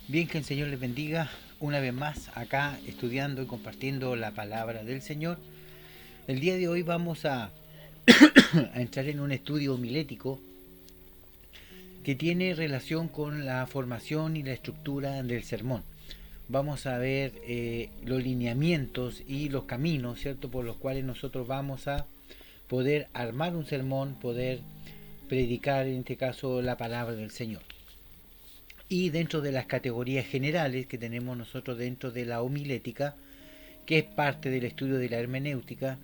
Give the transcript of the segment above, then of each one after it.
Bien, que el Señor les bendiga una vez más acá estudiando y compartiendo la palabra del Señor. El día de hoy vamos a entrar en un estudio homilético que tiene relación con la formación y la estructura del sermón. Vamos a ver los lineamientos y los caminos, ¿cierto?, por los cuales nosotros vamos a poder armar un sermón, poder predicar, en este caso, la palabra del Señor. Y dentro de las categorías generales que tenemos nosotros dentro de la homilética, que es parte del estudio de la hermenéutica,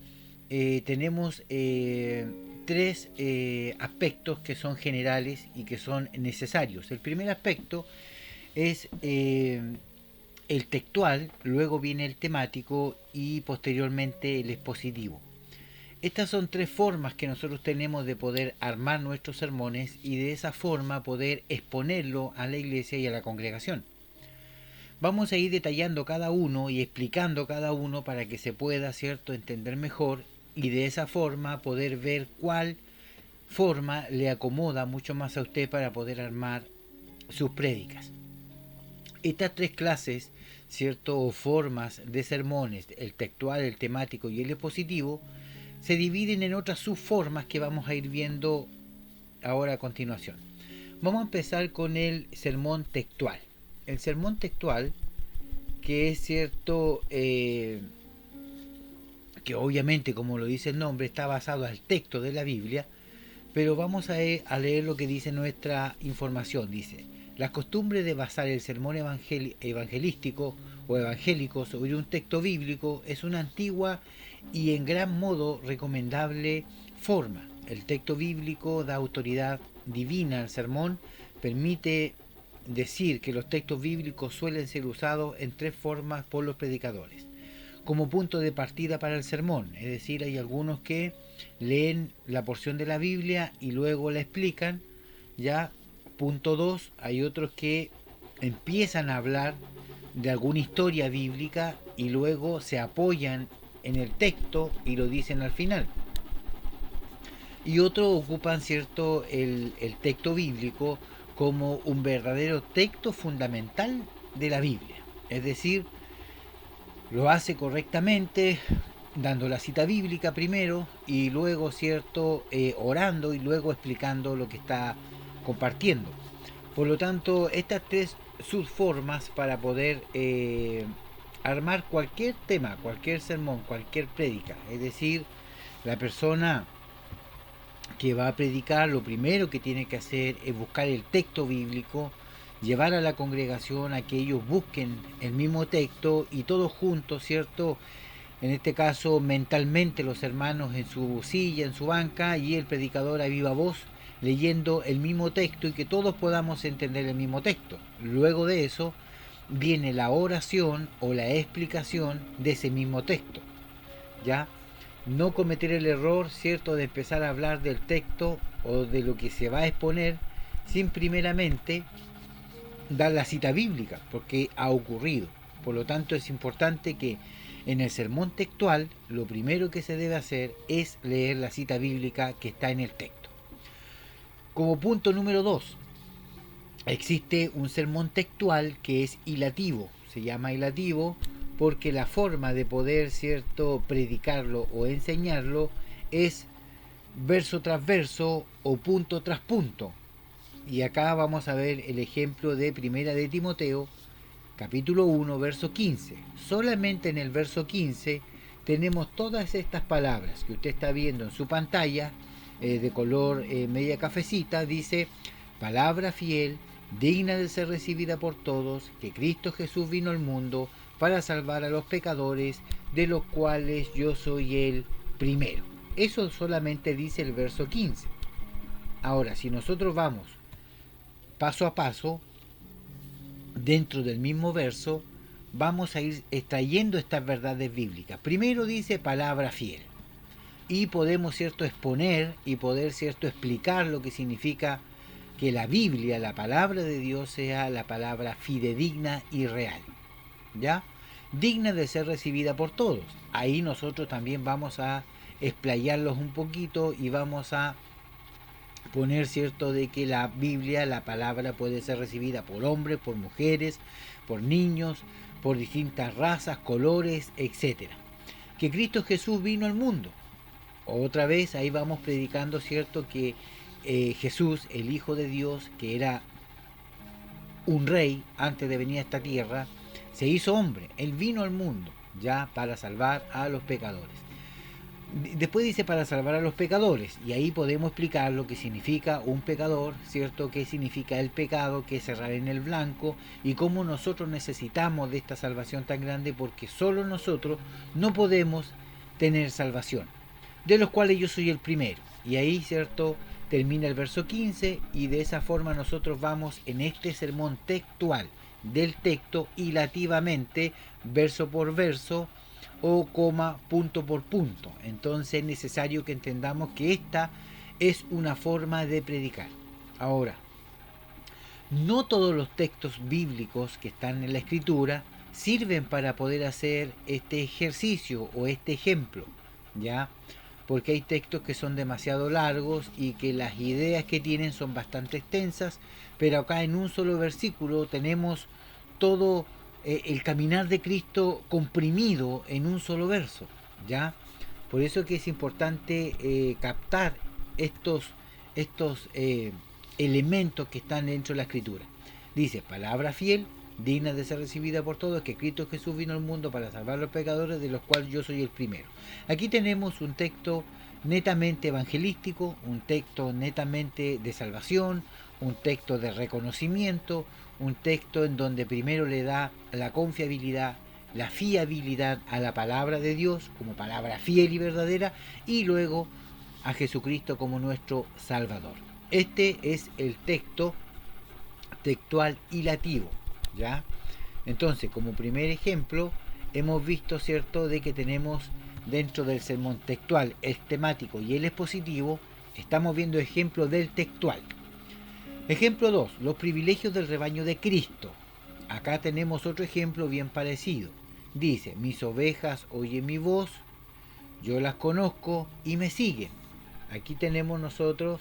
tenemos tres aspectos que son generales y que son necesarios. El primer aspecto es el textual, luego viene el temático y posteriormente el expositivo. Estas son tres formas que nosotros tenemos de poder armar nuestros sermones y de esa forma poder exponerlo a la iglesia y a la congregación. Vamos a ir detallando cada uno y explicando cada uno para que se pueda, ¿cierto?, entender mejor y de esa forma poder ver cuál forma le acomoda mucho más a usted para poder armar sus prédicas. Estas tres clases, ¿cierto?, o formas de sermones, el textual, el temático y el expositivo, se dividen en otras subformas que vamos a ir viendo ahora a continuación. Vamos a empezar con el sermón textual. El sermón textual, que es cierto, que obviamente, como lo dice el nombre, está basado al texto de la Biblia, pero vamos a leer lo que dice nuestra información. Dice: la costumbre de basar el sermón evangelístico o evangélico sobre un texto bíblico es una antigua y en gran modo recomendable forma. El texto bíblico da autoridad divina al sermón, permite decir que los textos bíblicos suelen ser usados en tres formas por los predicadores como punto de partida para el sermón. Es decir, hay algunos que leen la porción de la Biblia y luego la explican. Ya, punto 2, hay otros que empiezan a hablar de alguna historia bíblica y luego se apoyan en el texto y lo dicen al final. Y otros ocupan, cierto, el texto bíblico como un verdadero texto fundamental de la Biblia. Es decir, lo hace correctamente, dando la cita bíblica primero y luego, cierto, orando y luego explicando lo que está compartiendo. Por lo tanto, estas tres subformas para poder armar cualquier tema, cualquier sermón, cualquier prédica, es decir, la persona que va a predicar, lo primero que tiene que hacer es buscar el texto bíblico, llevar a la congregación a que ellos busquen el mismo texto y todos juntos, ¿cierto? En este caso, mentalmente los hermanos en su silla, en su banca, y el predicador a viva voz leyendo el mismo texto y que todos podamos entender el mismo texto. Luego de eso viene la oración o la explicación de ese mismo texto. ¿Ya? No cometer el error, ¿cierto?, de empezar a hablar del texto o de lo que se va a exponer sin primeramente dar la cita bíblica, porque ha ocurrido. Por lo tanto, es importante que en el sermón textual lo primero que se debe hacer es leer la cita bíblica que está en el texto. Como punto número 2, existe un sermón textual que es hilativo. Se llama hilativo porque la forma de poder, cierto, predicarlo o enseñarlo es verso tras verso o punto tras punto. Y acá vamos a ver el ejemplo de Primera de Timoteo, capítulo 1, verso 15. Solamente en el verso 15 tenemos todas estas palabras que usted está viendo en su pantalla, de color media cafecita. Dice: palabra fiel, digna de ser recibida por todos, que Cristo Jesús vino al mundo para salvar a los pecadores, de los cuales yo soy el primero. Eso solamente dice el verso 15. Ahora, si nosotros vamos paso a paso, dentro del mismo verso, vamos a ir extrayendo estas verdades bíblicas. Primero dice palabra fiel. Y podemos, cierto, exponer y poder, cierto, explicar lo que significa que la Biblia, la palabra de Dios, sea la palabra fidedigna y real. ¿Ya? Digna de ser recibida por todos. Ahí nosotros también vamos a explayarlos un poquito y vamos a exponer, ¿cierto?, de que la Biblia, la palabra puede ser recibida por hombres, por mujeres, por niños, por distintas razas, colores, etcétera. Que Cristo Jesús vino al mundo. Otra vez ahí vamos predicando, ¿cierto?, que Jesús, el Hijo de Dios, que era un rey antes de venir a esta tierra, se hizo hombre. Él vino al mundo ya para salvar a los pecadores. Después dice para salvar a los pecadores, y ahí podemos explicar lo que significa un pecador, ¿cierto? ¿Qué significa el pecado? ¿Qué es errar en el blanco? Y cómo nosotros necesitamos de esta salvación tan grande, porque solo nosotros no podemos tener salvación, de los cuales yo soy el primero. Y ahí, ¿cierto?, termina el verso 15, y de esa forma nosotros vamos en este sermón textual del texto hilativamente, verso por verso, o coma, punto por punto. Entonces es necesario que entendamos que esta es una forma de predicar. Ahora, no todos los textos bíblicos que están en la escritura sirven para poder hacer este ejercicio o este ejemplo, ¿ya? Porque hay textos que son demasiado largos y que las ideas que tienen son bastante extensas, pero acá en un solo versículo tenemos todo el caminar de Cristo comprimido en un solo verso, ¿ya? Por eso que es importante captar estos elementos que están dentro de la Escritura. Dice, palabra fiel, digna de ser recibida por todos, que Cristo Jesús vino al mundo para salvar a los pecadores, de los cuales yo soy el primero. Aquí tenemos un texto netamente evangelístico, un texto netamente de salvación, un texto de reconocimiento, un texto en donde primero le da la confiabilidad, la fiabilidad a la palabra de Dios como palabra fiel y verdadera, y luego a Jesucristo como nuestro Salvador. Este es el texto textual hilativo, ¿ya? Entonces, como primer ejemplo, hemos visto, ¿cierto?, de que tenemos dentro del sermón textual, el temático y el expositivo, estamos viendo ejemplos del textual. Ejemplo 2, los privilegios del rebaño de Cristo. Acá tenemos otro ejemplo bien parecido. Dice, mis ovejas oyen mi voz, yo las conozco y me siguen. Aquí tenemos nosotros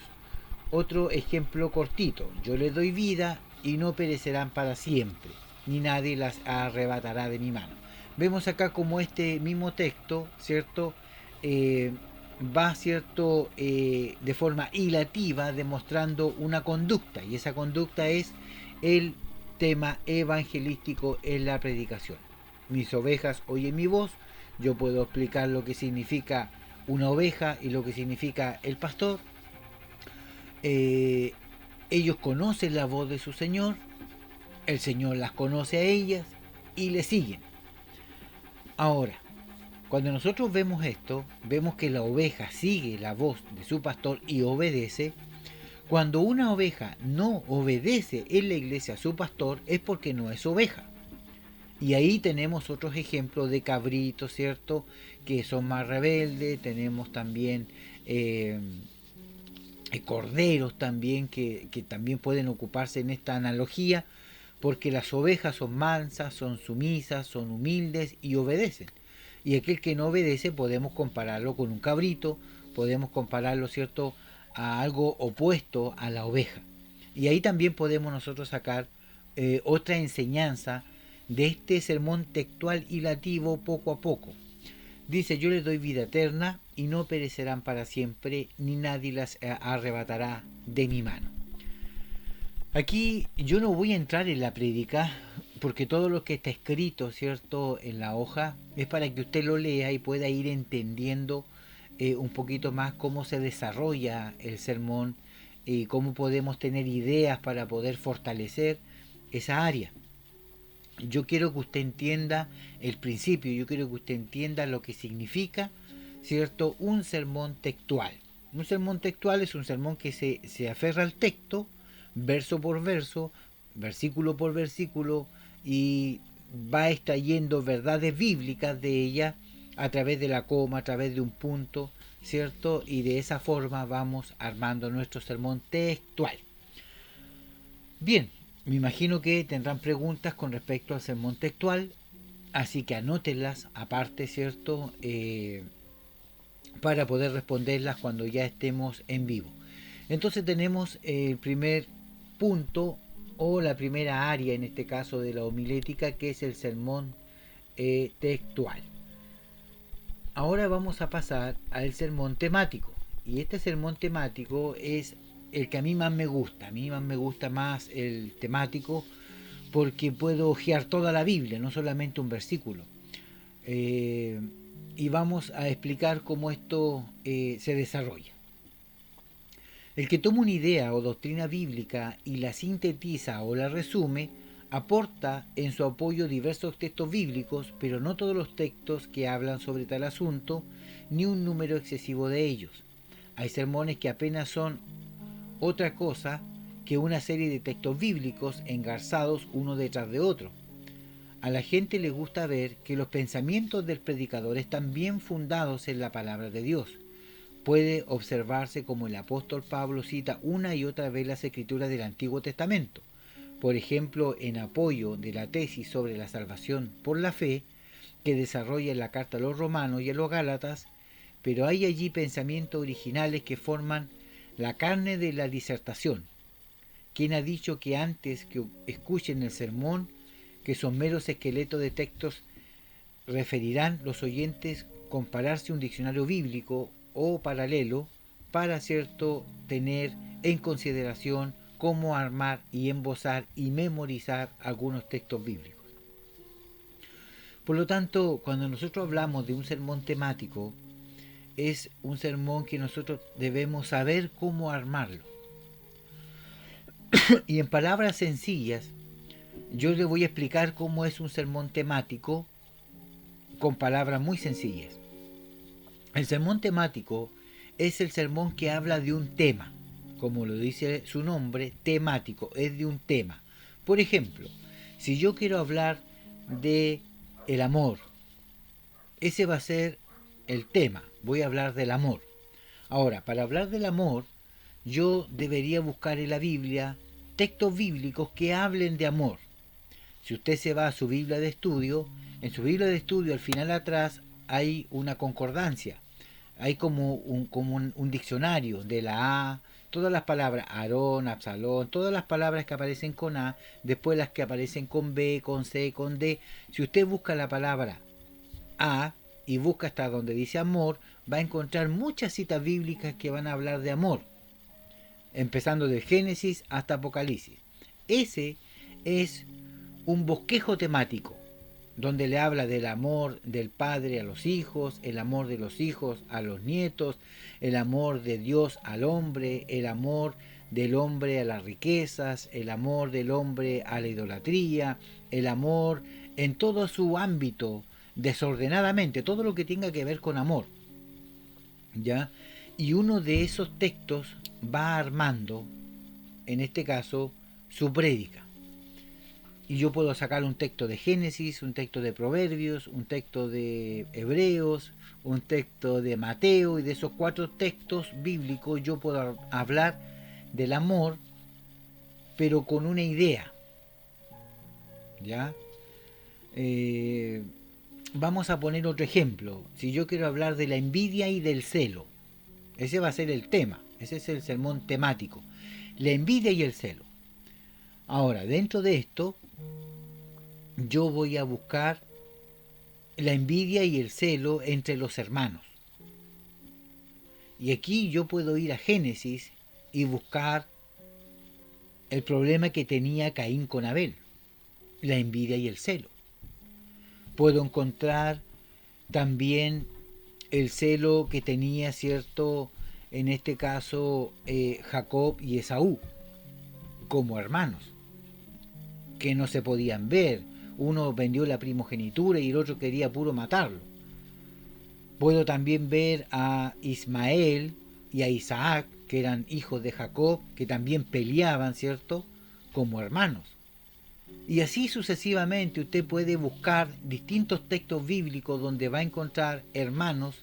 otro ejemplo cortito. Yo les doy vida y no perecerán para siempre, ni nadie las arrebatará de mi mano. Vemos acá como este mismo texto, ¿cierto?, va, ¿cierto?, de forma hilativa demostrando una conducta, y esa conducta es el tema evangelístico en la predicación. Mis ovejas oyen mi voz. Yo puedo explicar lo que significa una oveja y lo que significa el pastor. Ellos conocen la voz de su Señor, el Señor las conoce a ellas y le siguen. Ahora, cuando nosotros vemos esto, vemos que la oveja sigue la voz de su pastor y obedece. Cuando una oveja no obedece en la iglesia a su pastor, es porque no es oveja. Y ahí tenemos otros ejemplos de cabritos, ¿cierto?, que son más rebeldes. Tenemos también corderos también que también pueden ocuparse en esta analogía, porque las ovejas son mansas, son sumisas, son humildes y obedecen. Y aquel que no obedece podemos compararlo con un cabrito, podemos compararlo, ¿cierto?, a algo opuesto a la oveja. Y ahí también podemos nosotros sacar otra enseñanza de este sermón textual hilativo poco a poco. Dice, yo les doy vida eterna y no perecerán para siempre, ni nadie las arrebatará de mi mano. Aquí yo no voy a entrar en la prédica, porque todo lo que está escrito, ¿cierto?, en la hoja, es para que usted lo lea y pueda ir entendiendo un poquito más cómo se desarrolla el sermón y cómo podemos tener ideas para poder fortalecer esa área. Yo quiero que usted entienda el principio, yo quiero que usted entienda lo que significa, ¿cierto?, un sermón textual. Un sermón textual es un sermón que se aferra al texto, verso por verso, versículo por versículo, y va extrayendo verdades bíblicas de ella a través de la coma, a través de un punto, ¿cierto? Y de esa forma vamos armando nuestro sermón textual. Bien, me imagino que tendrán preguntas con respecto al sermón textual, así que anótenlas aparte, ¿cierto?, para poder responderlas cuando ya estemos en vivo. Entonces tenemos el primer punto o la primera área en este caso de la homilética, que es el sermón textual. Ahora vamos a pasar al sermón temático. Y este sermón temático es el que a mí más me gusta. A mí más me gusta más el temático porque puedo hojear toda la Biblia, no solamente un versículo. Eh, y vamos a explicar cómo esto se desarrolla. El que toma una idea o doctrina bíblica y la sintetiza o la resume, aporta en su apoyo diversos textos bíblicos, pero no todos los textos que hablan sobre tal asunto, ni un número excesivo de ellos. Hay sermones que apenas son otra cosa que una serie de textos bíblicos engarzados uno detrás de otro. A la gente le gusta ver que los pensamientos del predicador están bien fundados en la palabra de Dios. Puede observarse como el apóstol Pablo cita una y otra vez las escrituras del Antiguo Testamento, por ejemplo en apoyo de la tesis sobre la salvación por la fe que desarrolla en la carta a los Romanos y a los Gálatas, pero hay allí pensamientos originales que forman la carne de la disertación. ¿Quién ha dicho que antes que escuchen el sermón, que son meros esqueletos de textos, referirán los oyentes compararse un diccionario bíblico o paralelo para cierto tener en consideración cómo armar y embosar y memorizar algunos textos bíblicos? Por lo tanto, cuando nosotros hablamos de un sermón temático, es un sermón que nosotros debemos saber cómo armarlo. Y en palabras sencillas, yo les voy a explicar cómo es un sermón temático con palabras muy sencillas. El sermón temático es el sermón que habla de un tema, como lo dice su nombre, temático, es de un tema. Por ejemplo, si yo quiero hablar de el amor, ese va a ser el tema, voy a hablar del amor. Ahora, para hablar del amor, yo debería buscar en la Biblia textos bíblicos que hablen de amor. Si usted se va a su Biblia de estudio, en su Biblia de estudio al final atrás hay una concordancia, hay como un diccionario de la A, todas las palabras, Aarón, Absalón, todas las palabras que aparecen con A, después las que aparecen con B, con C, con D. Si usted busca la palabra A y busca hasta donde dice amor, va a encontrar muchas citas bíblicas que van a hablar de amor, empezando de Génesis hasta Apocalipsis. Ese es un bosquejo temático, donde le habla del amor del padre a los hijos, el amor de los hijos a los nietos, el amor de Dios al hombre, el amor del hombre a las riquezas, el amor del hombre a la idolatría, el amor en todo su ámbito, desordenadamente, todo lo que tenga que ver con amor, ¿ya? Y uno de esos textos va armando, en este caso, su prédica. Y yo puedo sacar un texto de Génesis, un texto de Proverbios, un texto de Hebreos, un texto de Mateo, y de esos 4 textos bíblicos yo puedo hablar del amor, pero con una idea, ¿ya? Vamos a poner otro ejemplo. Si yo quiero hablar de la envidia y del celo, ese va a ser el tema, ese es el sermón temático, la envidia y el celo. Ahora, dentro de esto, yo voy a buscar la envidia y el celo entre los hermanos. Y aquí yo puedo ir a Génesis y buscar el problema que tenía Caín con Abel, la envidia y el celo. Puedo encontrar también el celo que tenía, cierto, en este caso Jacob y Esaú, como hermanos, que no se podían ver. Uno vendió la primogenitura y el otro quería puro matarlo. Puedo también ver a Ismael y a Isaac, que eran hijos de Jacob, que también peleaban, ¿cierto?, como hermanos. Y así sucesivamente usted puede buscar distintos textos bíblicos donde va a encontrar hermanos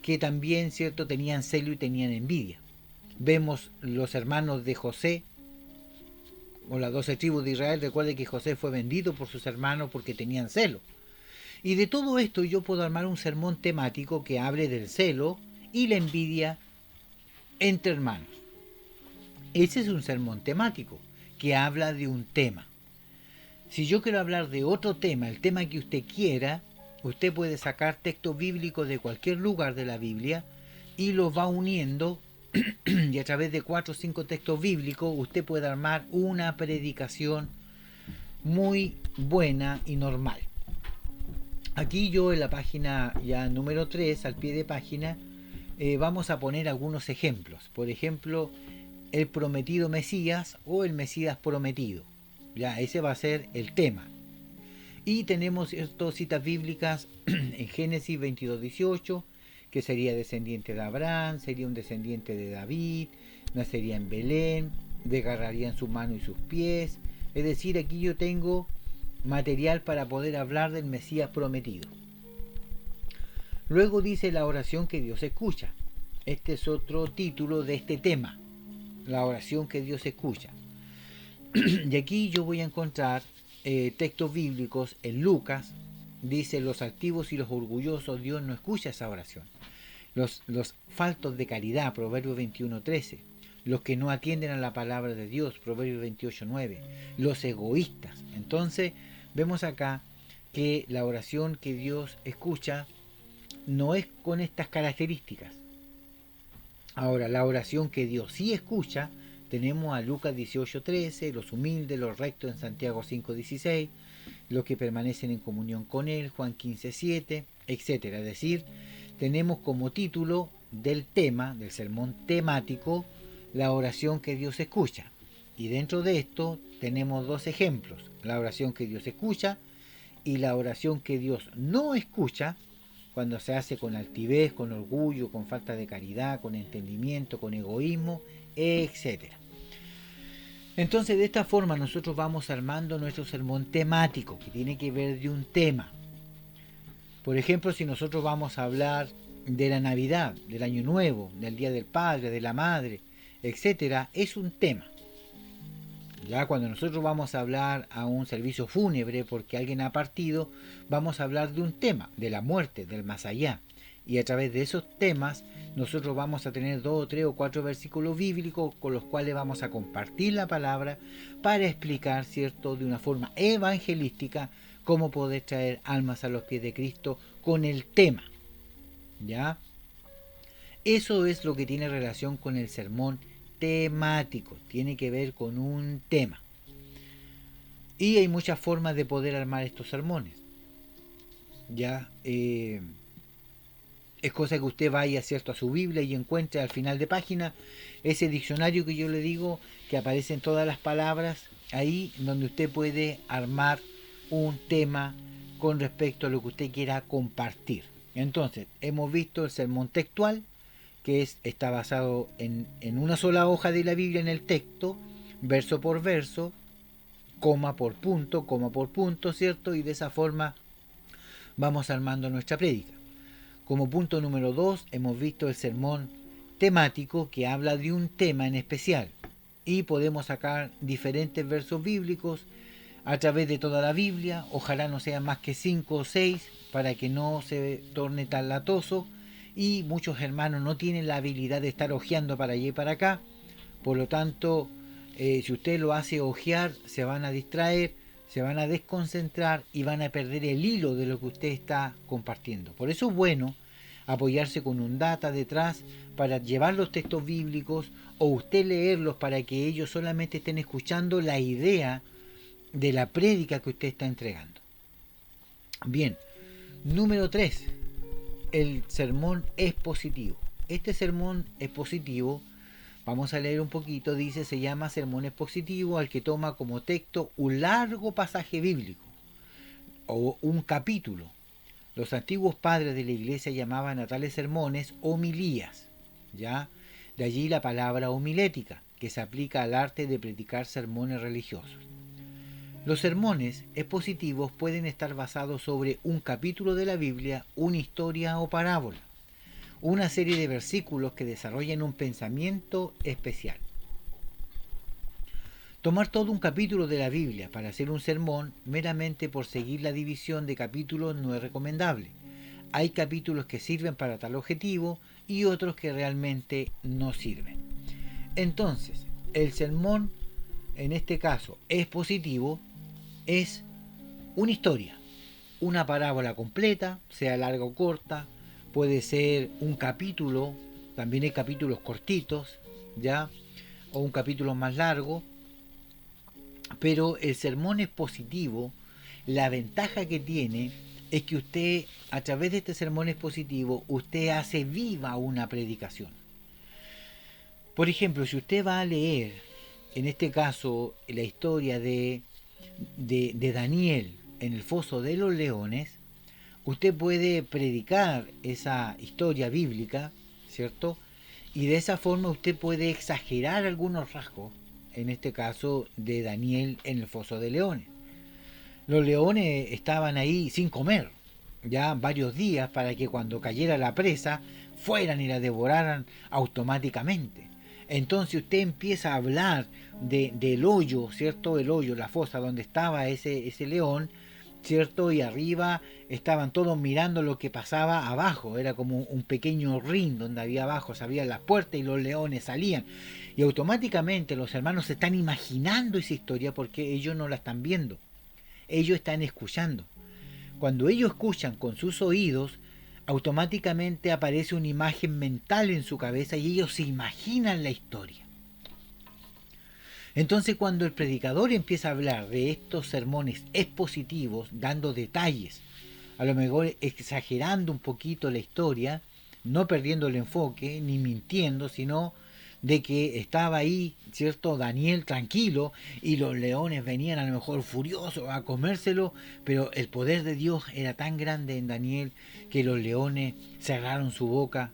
que también, ¿cierto?, tenían celo y tenían envidia. Vemos los hermanos de José, o las 12 tribus de Israel. Recuerde que José fue vendido por sus hermanos porque tenían celo. Y de todo esto yo puedo armar un sermón temático que hable del celo y la envidia entre hermanos. Ese es un sermón temático que habla de un tema. Si yo quiero hablar de otro tema, el tema que usted quiera, usted puede sacar textos bíblicos de cualquier lugar de la Biblia y los va uniendo y a través de 4 o 5 textos bíblicos usted puede armar una predicación muy buena y normal. Aquí yo en la página ya número 3, al pie de página, vamos a poner algunos ejemplos. Por ejemplo, el prometido Mesías o el Mesías prometido. Ya, ese va a ser el tema. Y tenemos estas citas bíblicas en Génesis 22:18, que sería descendiente de Abraham, sería un descendiente de David, nacería en Belén, desgarraría en su mano y sus pies. Es decir, aquí yo tengo material para poder hablar del Mesías prometido. Luego dice la oración que Dios escucha. Este es otro título de este tema, la oración que Dios escucha. Y aquí yo voy a encontrar textos bíblicos en Lucas. Dice: los altivos y los orgullosos Dios no escucha esa oración. Los faltos de caridad, Proverbios 21:13. Los que no atienden a la palabra de Dios, Proverbios 28:9. Los egoístas. Entonces vemos acá que la oración que Dios escucha no es con estas características. Ahora, la oración que Dios sí escucha, tenemos a Lucas 18:13, los humildes, los rectos en Santiago 5:16, los que permanecen en comunión con Él, Juan 15:7, etc. Es decir, tenemos como título del tema, del sermón temático, la oración que Dios escucha. Y dentro de esto tenemos 2 ejemplos: la oración que Dios escucha y la oración que Dios no escucha, cuando se hace con altivez, con orgullo, con falta de caridad, con entendimiento, con egoísmo, etc. Entonces, de esta forma nosotros vamos armando nuestro sermón temático, que tiene que ver de un tema. Por ejemplo, si nosotros vamos a hablar de la Navidad, del Año Nuevo, del Día del Padre, de la Madre, etc., es un tema. Ya cuando nosotros vamos a hablar a un servicio fúnebre porque alguien ha partido, vamos a hablar de un tema, de la muerte, del más allá. Y a través de esos temas nosotros vamos a tener 2, 3 o 4 versículos bíblicos con los cuales vamos a compartir la palabra para explicar, ¿cierto?, de una forma evangelística cómo poder traer almas a los pies de Cristo con el tema. ¿Ya? Eso es lo que tiene relación con el sermón temático, tiene que ver con un tema. Y hay muchas formas de poder armar estos sermones. Ya es cosa que usted vaya, ¿cierto?, a su Biblia y encuentre al final de página ese diccionario que yo le digo, que aparecen todas las palabras ahí, donde usted puede armar un tema con respecto a lo que usted quiera compartir. Entonces, hemos visto el sermón textual, que está basado en una sola hoja de la Biblia en el texto, verso por verso, coma por punto, ¿cierto? Y de esa forma vamos armando nuestra prédica. Como punto número 2, hemos visto el sermón temático, que habla de un tema en especial. Y podemos sacar diferentes versos bíblicos a través de toda la Biblia. Ojalá no sean más que 5 o 6 para que no se torne tan latoso. Y muchos hermanos no tienen la habilidad de estar hojeando para allá y para acá. Por lo tanto, si usted lo hace hojear, se van a distraer, se van a desconcentrar y van a perder el hilo de lo que usted está compartiendo. Por eso es bueno apoyarse con un data detrás para llevar los textos bíblicos, o usted leerlos para que ellos solamente estén escuchando la idea de la prédica que usted está entregando. Bien, número 3. El sermón expositivo. Este sermón expositivo, vamos a leer un poquito, dice, se llama sermón expositivo al que toma como texto un largo pasaje bíblico o un capítulo. Los antiguos padres de la iglesia llamaban a tales sermones homilías, ¿ya? De allí la palabra homilética, que se aplica al arte de predicar sermones religiosos. Los sermones expositivos pueden estar basados sobre un capítulo de la Biblia, una historia o parábola, una serie de versículos que desarrollan un pensamiento especial. Tomar todo un capítulo de la Biblia para hacer un sermón meramente por seguir la división de capítulos no es recomendable. Hay capítulos que sirven para tal objetivo y otros que realmente no sirven. Entonces, el sermón, en este caso expositivo, es una historia, una parábola completa, sea larga o corta, puede ser un capítulo, también hay capítulos cortitos, ¿ya? O un capítulo más largo, pero el sermón expositivo, la ventaja que tiene es que usted, a través de este sermón expositivo, usted hace viva una predicación. Por ejemplo, si usted va a leer, en este caso, la historia de Daniel en el foso de los leones, usted puede predicar esa historia bíblica, ¿cierto? Y de esa forma usted puede exagerar algunos rasgos, en este caso de Daniel en el foso de leones. Los leones estaban ahí sin comer, ya varios días, para que cuando cayera la presa fueran y la devoraran automáticamente. Entonces usted empieza a hablar del hoyo, ¿cierto? El hoyo, la fosa donde estaba ese león, ¿cierto? Y arriba estaban todos mirando lo que pasaba abajo. Era como un pequeño ring donde había abajo, se abrían las puertas y los leones salían. Y automáticamente los hermanos se están imaginando esa historia porque ellos no la están viendo. Ellos están escuchando. Cuando ellos escuchan con sus oídos, automáticamente aparece una imagen mental en su cabeza y ellos se imaginan la historia. Entonces, cuando el predicador empieza a hablar de estos sermones expositivos, dando detalles, a lo mejor exagerando un poquito la historia, no perdiendo el enfoque, ni mintiendo, sino de que estaba ahí, ¿cierto? Daniel tranquilo y los leones venían a lo mejor furiosos a comérselo, pero el poder de Dios era tan grande en Daniel que los leones cerraron su boca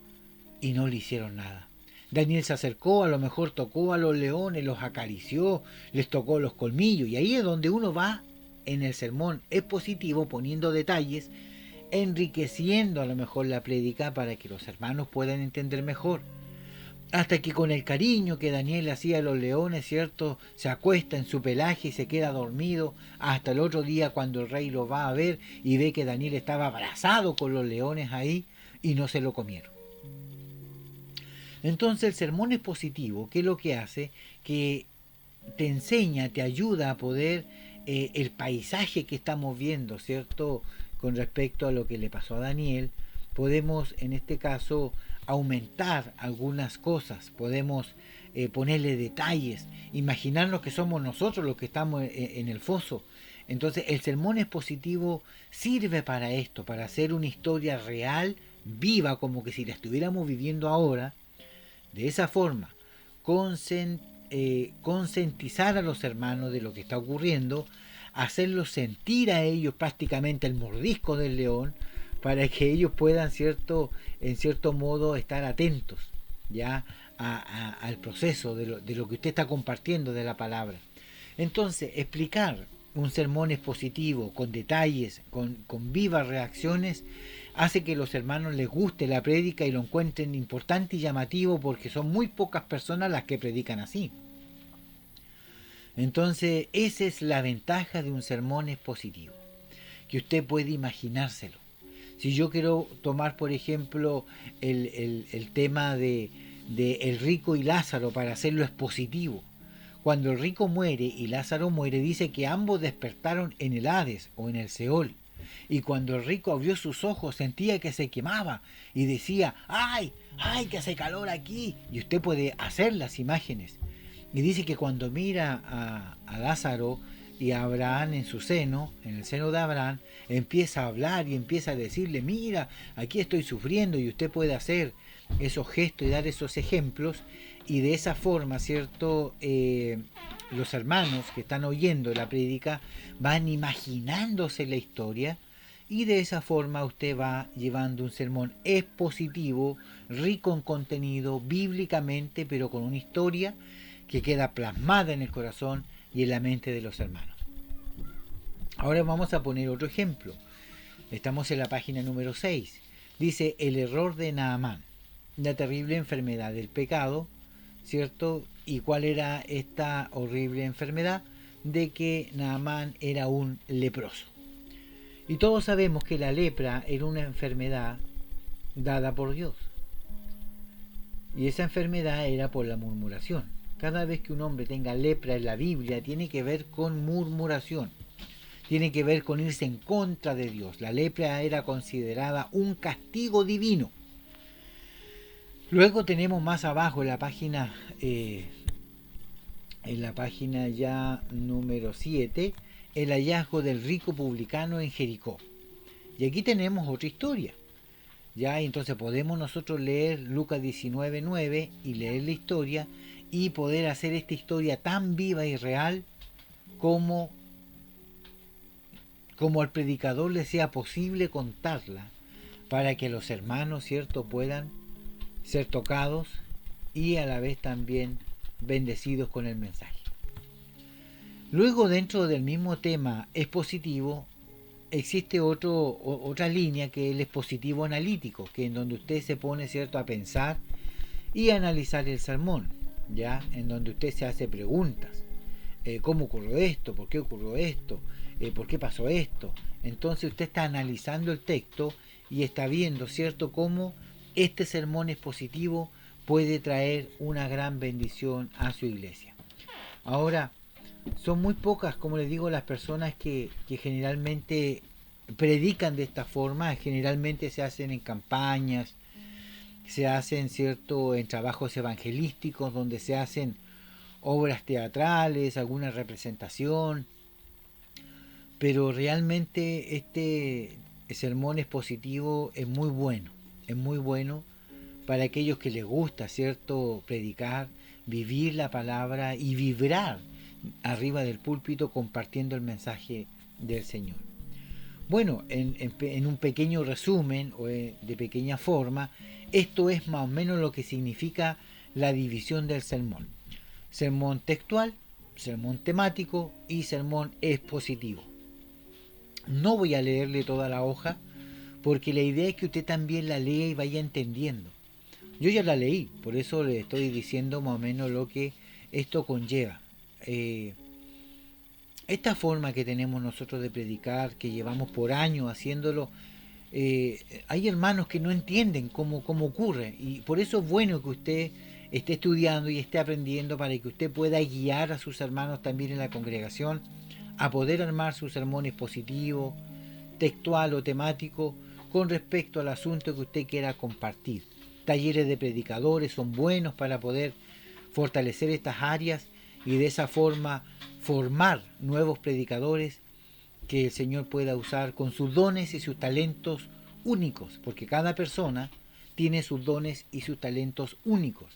y no le hicieron nada. Daniel se acercó, a lo mejor tocó a los leones, los acarició, les tocó los colmillos, y ahí es donde uno va en el sermón expositivo poniendo detalles, enriqueciendo a lo mejor la prédica para que los hermanos puedan entender mejor. Hasta que con el cariño que Daniel hacía a los leones, ¿cierto? Se acuesta en su pelaje y se queda dormido hasta el otro día cuando el rey lo va a ver y ve que Daniel estaba abrazado con los leones ahí y no se lo comieron. Entonces el sermón expositivo, ¿qué es lo que hace? Que te enseña, te ayuda a poder el paisaje que estamos viendo, ¿cierto? Con respecto a lo que le pasó a Daniel, podemos en este caso aumentar algunas cosas, podemos ponerle detalles, imaginarnos que somos nosotros los que estamos en el foso. Entonces el sermón expositivo sirve para esto, para hacer una historia real, viva, como que si la estuviéramos viviendo ahora. De esa forma, concientizar a los hermanos de lo que está ocurriendo, hacerlos sentir a ellos prácticamente el mordisco del león, para que ellos puedan en cierto modo estar atentos ya al proceso de lo que usted está compartiendo de la palabra. Entonces, explicar un sermón expositivo con detalles, con vivas reacciones, hace que los hermanos les guste la prédica y lo encuentren importante y llamativo, porque son muy pocas personas las que predican así. Entonces, esa es la ventaja de un sermón expositivo, que usted puede imaginárselo. Si yo quiero tomar, por ejemplo, el tema de el rico y Lázaro para hacerlo expositivo. Cuando el rico muere y Lázaro muere, dice que ambos despertaron en el Hades o en el Seol. Y cuando el rico abrió sus ojos sentía que se quemaba y decía, ¡ay! ¡Ay, que hace calor aquí! Y usted puede hacer las imágenes. Y dice que cuando mira a Lázaro y a Abraham en su seno, en el seno de Abraham, empieza a hablar y empieza a decirle, mira, aquí estoy sufriendo, y usted puede hacer esos gestos y dar esos ejemplos, y de esa forma, ¿cierto? Los hermanos que están oyendo la prédica van imaginándose la historia, y de esa forma usted va llevando un sermón expositivo, rico en contenido, bíblicamente, pero con una historia que queda plasmada en el corazón y en la mente de los hermanos. Ahora vamos a poner otro ejemplo. Estamos en la página número 6. Dice, el error de Naamán, la terrible enfermedad del pecado, ¿cierto? ¿Y cuál era esta horrible enfermedad? De que Naamán era un leproso. Y todos sabemos que la lepra era una enfermedad dada por Dios. Y esa enfermedad era por la murmuración. Cada vez que un hombre tenga lepra en la Biblia, tiene que ver con murmuración, tiene que ver con irse en contra de Dios. La lepra era considerada un castigo divino. Luego tenemos más abajo en la página ya número 7, el hallazgo del rico publicano en Jericó. Y aquí tenemos otra historia. Ya, entonces podemos nosotros leer Lucas 19:9 y leer la historia y poder hacer esta historia tan viva y real como al predicador le sea posible contarla, para que los hermanos, ¿cierto?, puedan ser tocados y a la vez también bendecidos con el mensaje. Luego, dentro del mismo tema expositivo, existe otra línea, que es el expositivo analítico, que en donde usted se pone, ¿cierto?, a pensar y a analizar el sermón, ya, en donde usted se hace preguntas. ¿Cómo ocurrió esto? ¿Por qué ocurrió esto? ¿Por qué pasó esto? Entonces usted está analizando el texto y está viendo, ¿cierto?, cómo este sermón expositivo puede traer una gran bendición a su iglesia. Ahora, son muy pocas, como les digo, las personas que generalmente predican de esta forma. Generalmente se hacen en campañas, se hacen, ¿cierto?, en trabajos evangelísticos, donde se hacen obras teatrales, alguna representación, pero realmente este sermón expositivo es muy bueno para aquellos que les gusta, ¿cierto?, predicar, vivir la palabra y vibrar arriba del púlpito compartiendo el mensaje del Señor. Bueno, en un pequeño resumen o de pequeña forma, esto es más o menos lo que significa la división del sermón. Sermón textual, sermón temático y sermón expositivo. No voy a leerle toda la hoja, porque la idea es que usted también la lea y vaya entendiendo. Yo ya la leí, por eso le estoy diciendo más o menos lo que esto conlleva. Esta forma que tenemos nosotros de predicar, que llevamos por años haciéndolo, hay hermanos que no entienden cómo ocurre, y por eso es bueno que usted esté estudiando y esté aprendiendo, para que usted pueda guiar a sus hermanos también en la congregación a poder armar su sermón expositivo, textual o temático con respecto al asunto que usted quiera compartir. Talleres de predicadores son buenos para poder fortalecer estas áreas y de esa forma formar nuevos predicadores que el Señor pueda usar con sus dones y sus talentos únicos, porque cada persona tiene sus dones y sus talentos únicos.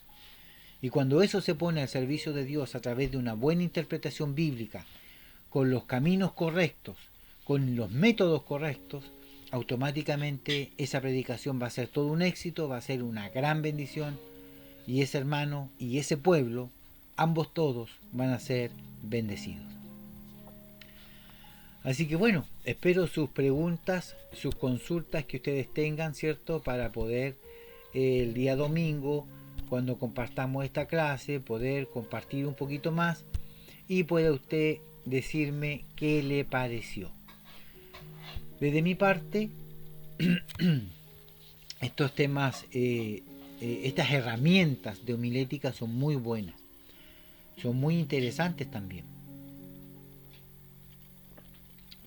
Y cuando eso se pone al servicio de Dios a través de una buena interpretación bíblica, con los caminos correctos, con los métodos correctos, automáticamente esa predicación va a ser todo un éxito, va a ser una gran bendición, y ese hermano y ese pueblo, ambos todos, van a ser bendecidos. Así que bueno, espero sus preguntas, sus consultas que ustedes tengan, ¿cierto?, para poder el día domingo, cuando compartamos esta clase, poder compartir un poquito más y pueda usted decirme qué le pareció. Desde mi parte, estos temas, estas herramientas de homilética son muy buenas, son muy interesantes también.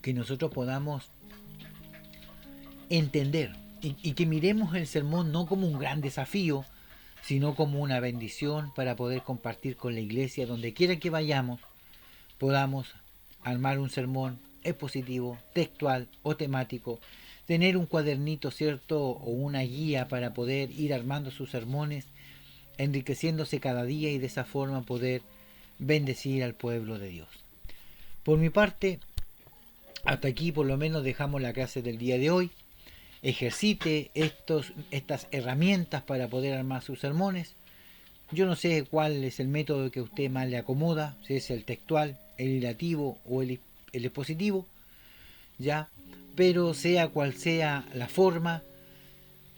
Que nosotros podamos entender y que miremos el sermón no como un gran desafío, sino como una bendición para poder compartir con la iglesia. Donde quiera que vayamos, podamos armar un sermón expositivo, textual o temático, tener un cuadernito, ¿cierto?, o una guía para poder ir armando sus sermones, enriqueciéndose cada día, y de esa forma poder bendecir al pueblo de Dios. Por mi parte, hasta aquí por lo menos dejamos la clase del día de hoy. Ejercite estas herramientas para poder armar sus sermones. Yo no sé cuál es el método que a usted más le acomoda, si es el textual, el ilativo o el expositivo, ya, pero sea cual sea la forma,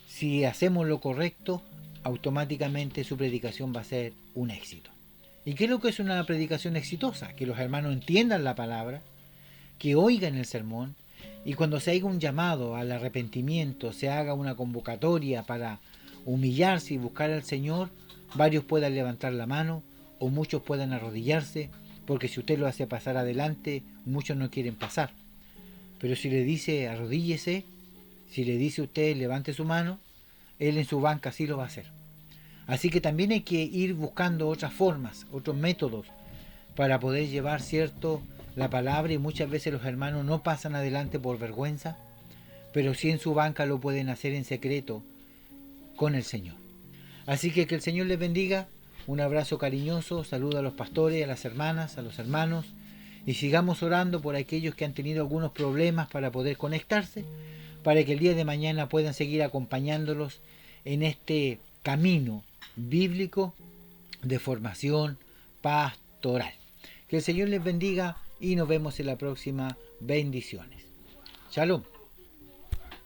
si hacemos lo correcto, automáticamente su predicación va a ser un éxito. ¿Y qué es lo que es una predicación exitosa? Que los hermanos entiendan la palabra, que oigan el sermón, y cuando se haga un llamado al arrepentimiento, se haga una convocatoria para humillarse y buscar al Señor, varios puedan levantar la mano, o muchos puedan arrodillarse, porque si usted lo hace pasar adelante, muchos no quieren pasar. Pero si le dice arrodíllese, si le dice usted levante su mano, él en su banca sí lo va a hacer. Así que también hay que ir buscando otras formas, otros métodos para poder llevar, cierto, la palabra, y muchas veces los hermanos no pasan adelante por vergüenza, pero sí en su banca lo pueden hacer en secreto con el Señor. Así que el Señor les bendiga, un abrazo cariñoso, saludo a los pastores, a las hermanas, a los hermanos, y sigamos orando por aquellos que han tenido algunos problemas para poder conectarse, para que el día de mañana puedan seguir acompañándolos en este camino bíblico de formación pastoral. Que el Señor les bendiga y nos vemos en la próxima. Bendiciones. Shalom.